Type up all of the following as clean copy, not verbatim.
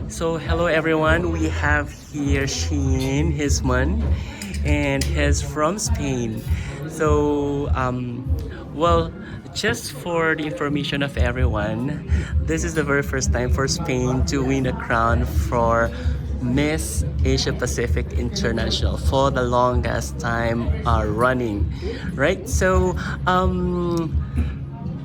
So hello everyone, we have here Chaiyenne Huisman and he's from Spain. So well, just for the information of everyone, this is the very first time for Spain to win a crown for Miss Asia Pacific International for the longest time running, right? So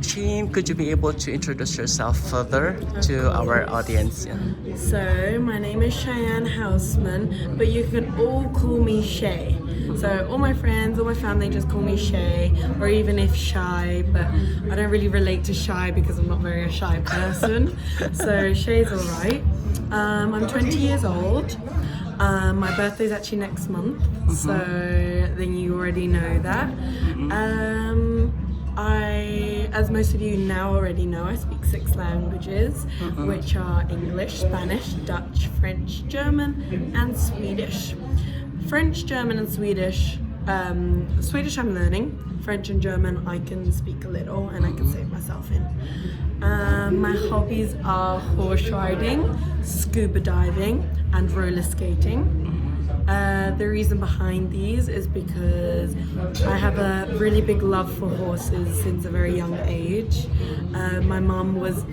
Shane, could you be able to introduce yourself further to our audience? Yeah. So, my name is Chaiyenne Huisman, but you can all call me Shay. So, all my friends, all my family just call me Shay, or even if Shy, but I don't really relate to Shy because I'm not very a shy person. So, Shay's alright. I'm 20 years old. My birthday's actually next month, so then you already know that. As most of you now already know, I speak 6 languages, which are English, Spanish, Dutch, French, German, and Swedish. French, German, and Swedish. Swedish I'm learning. French and German I can speak a little, and I can save myself in. My hobbies are horse riding, scuba diving, and roller skating. The reason behind these is because I have a really big love for horses since a very young age. My mom was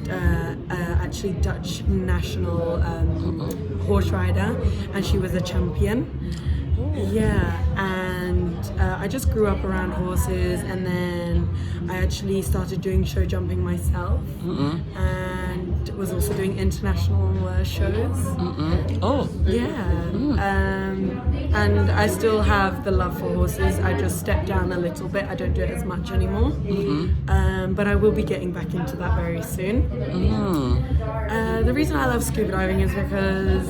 actually Dutch national horse rider, and she was a champion. Yeah, and I just grew up around horses, and then I actually started doing show jumping myself, and was also doing international shows. Oh, Yeah, and I still have the love for horses. I just stepped down a little bit. I don't do it as much anymore, but I will be getting back into that very soon. The reason I love scuba diving is because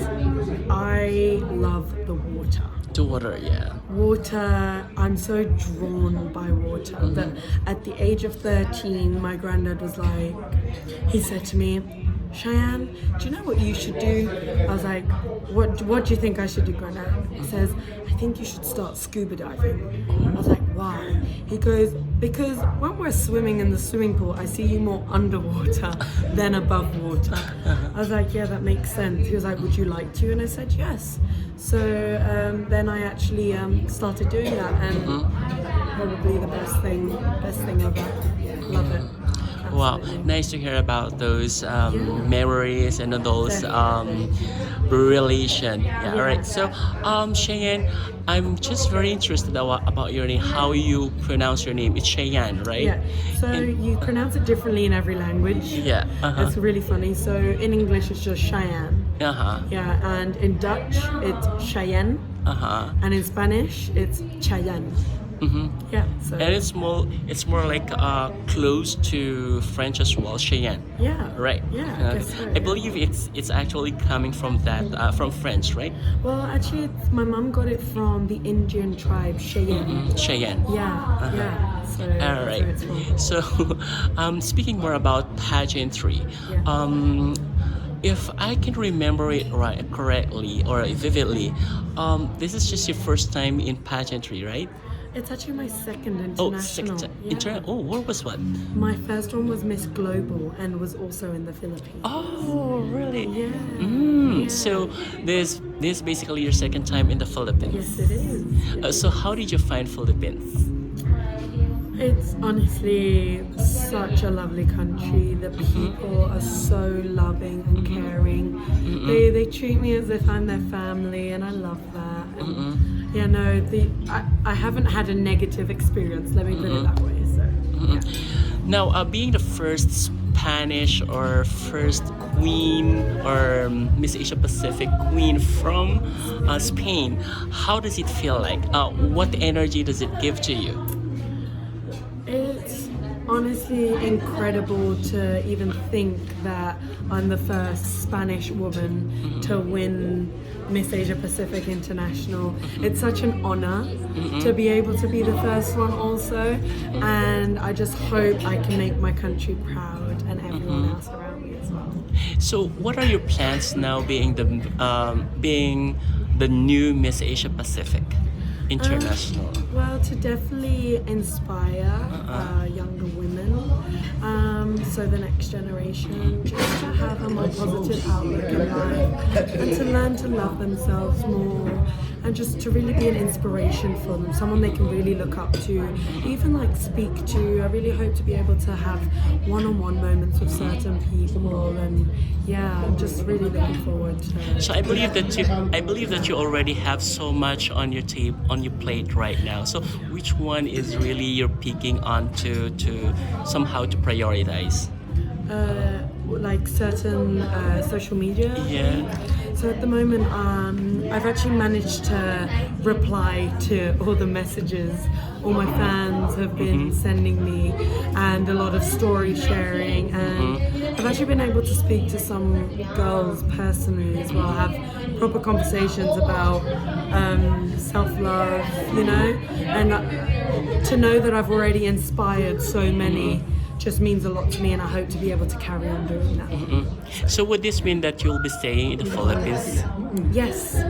I love the water. the water, yeah. Water, I'm so drawn by water that at the age of 13, my granddad was like, he said to me, Cheyenne, do you know what you should do? I was like, what do you think I should do, Granddad? He says, I think you should start scuba diving. I was like, why? He goes, because when we're swimming in the swimming pool, I see you more underwater than above water. I was like, yeah, that makes sense. He was like, would you like to? And I said, yes. So then I actually started doing that, and probably the best thing ever. Love it. Wow, Absolutely. nice to hear about those memories and those relation. Yeah, all right. So, Cheyenne, I'm just very interested about your name. How you pronounce your name? It's Cheyenne, right? Yeah, so And- you pronounce it differently in every language. Yeah. It's really funny. So in English it's just Cheyenne. Yeah, and in Dutch it's Chayenne, and in Spanish it's Chayenne. Yeah, so And it's more like close to French as well, Cheyenne. yeah, Right. Yeah, I guess so, I yeah. believe it's actually coming from that from French, right? Well, actually, my mum got it from the Indian tribe Cheyenne. Cheyenne. Yeah, yeah. So All that's where right. it's from. So, speaking more about pageantry, Yeah. if I can remember it right correctly or vividly, this is just your first time in pageantry, right? It's actually my second Oh, international. Yeah. Oh, what was what? My first one was Miss Global and was also in the Philippines. Oh, really? Yeah. Yeah. So this basically your second time in the Philippines. Yes, it is. So how did you find Philippines? It's honestly such a lovely country. The people are so loving and caring. They treat me as if I'm their family, and I love that. And, yeah, no, I haven't had a negative experience. Let me put it that way. So, yeah. Now, being the first Spanish or first queen or Miss Asia Pacific queen from Spain, how does it feel like? What energy does it give to you? It's honestly incredible to even think that I'm the first Spanish woman to win Miss Asia Pacific International. It's such an honor to be able to be the first one also, and I just hope I can make my country proud and everyone else around me as well. So, what are your plans now, being the new Miss Asia Pacific? international? Well, to definitely inspire younger women, so the next generation, just to have a more positive outlook in life and to learn to love themselves more and just to really be an inspiration for them, someone they can really look up to, even like speak to. I really hope to be able to have one-on-one moments with certain people, and yeah, I'm just really looking forward to. So I believe that you already have so much on your on your plate right now. So which one is really you're picking on to somehow to prioritize? Like certain social media. Yeah. So at the moment, I've actually managed to reply to all the messages all my fans have been sending me, and a lot of story sharing. And I've actually been able to speak to some girls personally as well, have proper conversations about self-love, you know, and to know that I've already inspired so many just means a lot to me, and I hope to be able to carry on doing that. So would this mean that you'll be staying in the Philippines? Yes.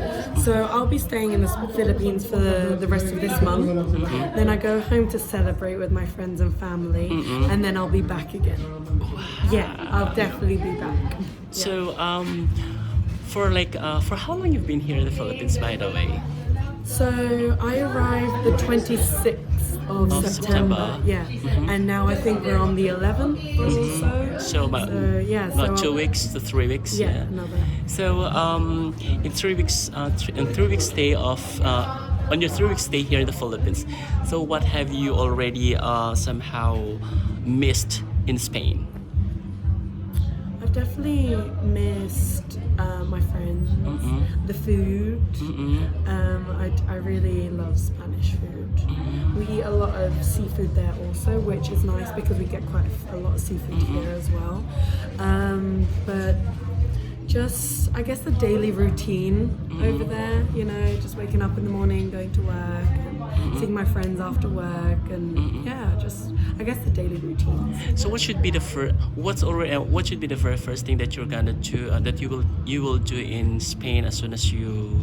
So I'll be staying in the Philippines for the rest of this month. Then I go home to celebrate with my friends and family, and then I'll be back again. Yeah, I'll definitely be back. So for how long you've been here in the Philippines, by the way? So I arrived the 26th of September. Yeah, and now I think we're on the 11th or so. So about so 2 weeks to 3 weeks. Yeah, another. So in 3 weeks, in 3 weeks stay of on your 3 weeks stay here in the Philippines. So what have you already somehow missed in Spain? I've definitely missed my friends, the food. I really love Spanish food. We eat a lot of seafood there also, which is nice because we get quite a lot of seafood here as well. But just, I guess, the daily routine over there, you know, just waking up in the morning, going to work, and seeing my friends after work, and yeah, just, I guess, the daily routine. So what should be the what should be the very first thing that you're gonna do that you will do in Spain as soon as you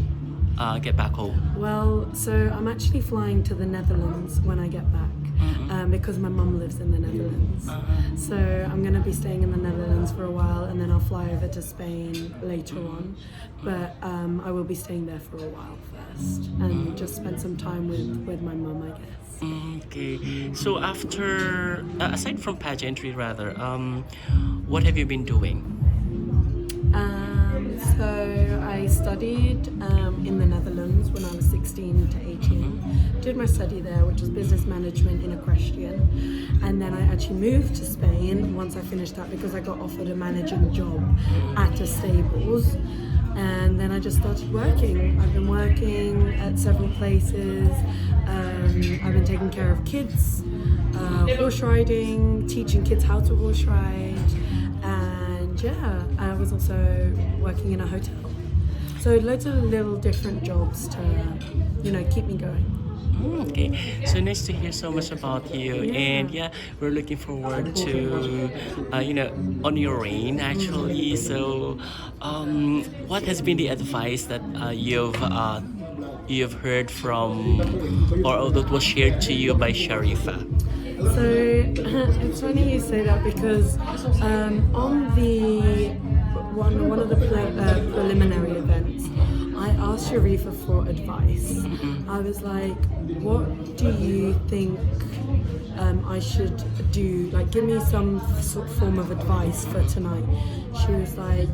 get back home? Well, so I'm actually flying to the Netherlands when I get back. Because my mum lives in the Netherlands. So I'm going to be staying in the Netherlands for a while, and then I'll fly over to Spain later on. But I will be staying there for a while first, and just spend some time with my mum, I guess. Okay. So after, aside from pageantry rather, what have you been doing? So I studied in the Netherlands when I was 16 to 18. Did my study there, which was business management in equestrian. And then I actually moved to Spain once I finished that because I got offered a managing job at a stables. And then I just started working. I've been working at several places. I've been taking care of kids, horse riding, teaching kids how to horse ride. And yeah, I was also working in a hotel. So loads of little different jobs to, you know, keep me going. Okay, so nice to hear so much about you, and yeah, we're looking forward to, on your reign actually. So, what has been the advice that you've heard from, or that was shared to you by Sharifa? So it's funny you say that because on the one of the preliminary events, I asked Sharifa for advice. I was like, what do you think I should do? Like, give me some sort of form of advice for tonight. She was like,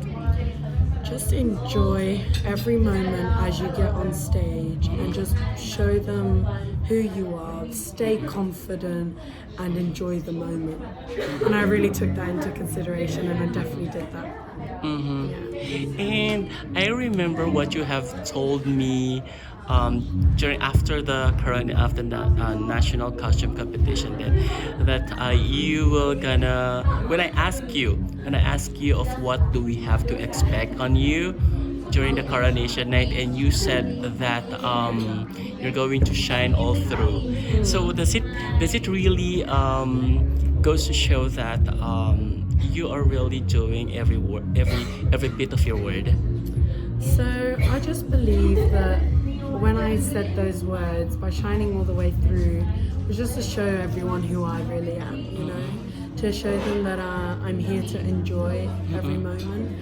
just enjoy every moment as you get on stage and just show them who you are, stay confident and enjoy the moment. And I really took that into consideration, and I definitely did that. Yeah. And I remember what you have told me after the national costume competition that you will gonna when I ask you of what do we have to expect on you during the coronation night, and you said that you're going to shine all through. So does it really goes to show that you are really doing every bit of your word? So I just believe that when I said those words, by shining all the way through, was just to show everyone who I really am, you know, to show them that I'm here to enjoy every moment.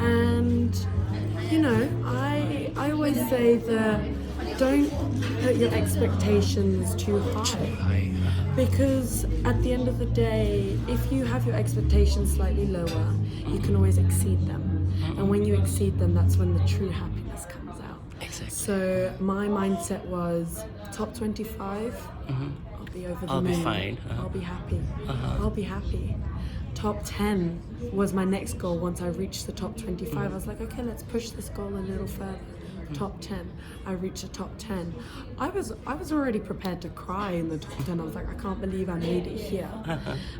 And, you know, I always say that don't put your expectations too high. Because at the end of the day, if you have your expectations slightly lower, you can always exceed them. And when you exceed them, that's when the true happiness comes out. Exactly. So my mindset was top 25, I'll be over the I'll moon. be fine. I'll be happy. I'll be happy. Top 10 was my next goal. Once I reached the top 25, I was like, okay, let's push this goal a little further. Top 10. I reached the top 10. I was already prepared to cry in the top 10. I was like, I can't believe I made it here.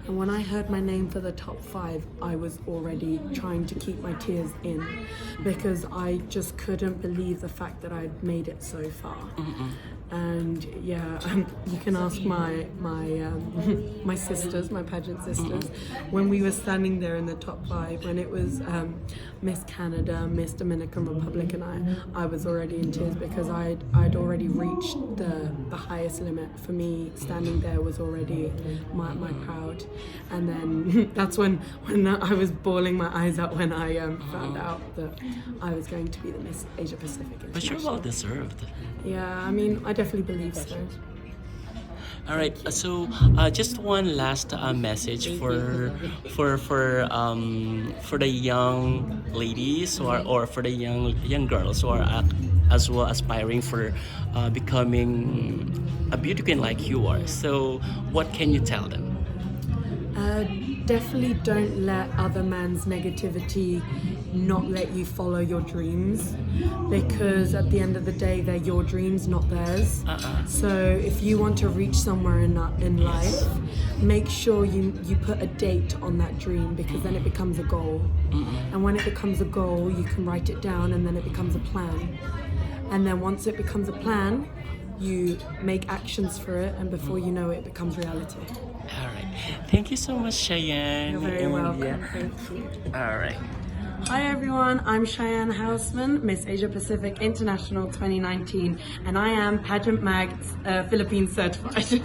And when I heard my name for the top 5, I was already trying to keep my tears in because I just couldn't believe the fact that I'd made it so far. And yeah, you can ask my my sisters, my pageant sisters, when we were standing there in the top 5, when it was Miss Canada, Miss Dominican Republic, and I was already in tears because I'd already reached the highest limit. For me, standing there was already my proud. And then that's when I was bawling my eyes out when I found out that I was going to be the Miss Asia Pacific. But you're well deserved. Yeah, I mean, I definitely believe so. All right. So, just one last message for the young ladies or for the young girls who are as well aspiring for becoming a beauty queen like you are. So, what can you tell them? Definitely don't let other man's negativity not let you follow your dreams, because at the end of the day, they're your dreams, not theirs. So if you want to reach somewhere in life, make sure you put a date on that dream, because then it becomes a goal. And when it becomes a goal, you can write it down, and then it becomes a plan. And then once it becomes a plan, you make actions for it, and before you know it, it becomes reality. All right. Thank you so much, Cheyenne. You're very welcome. Yeah. Thank you. All right. Hi everyone, I'm Chaiyenne Huisman, Miss Asia Pacific International 2019, and I am Pageant Mag's Philippines certified.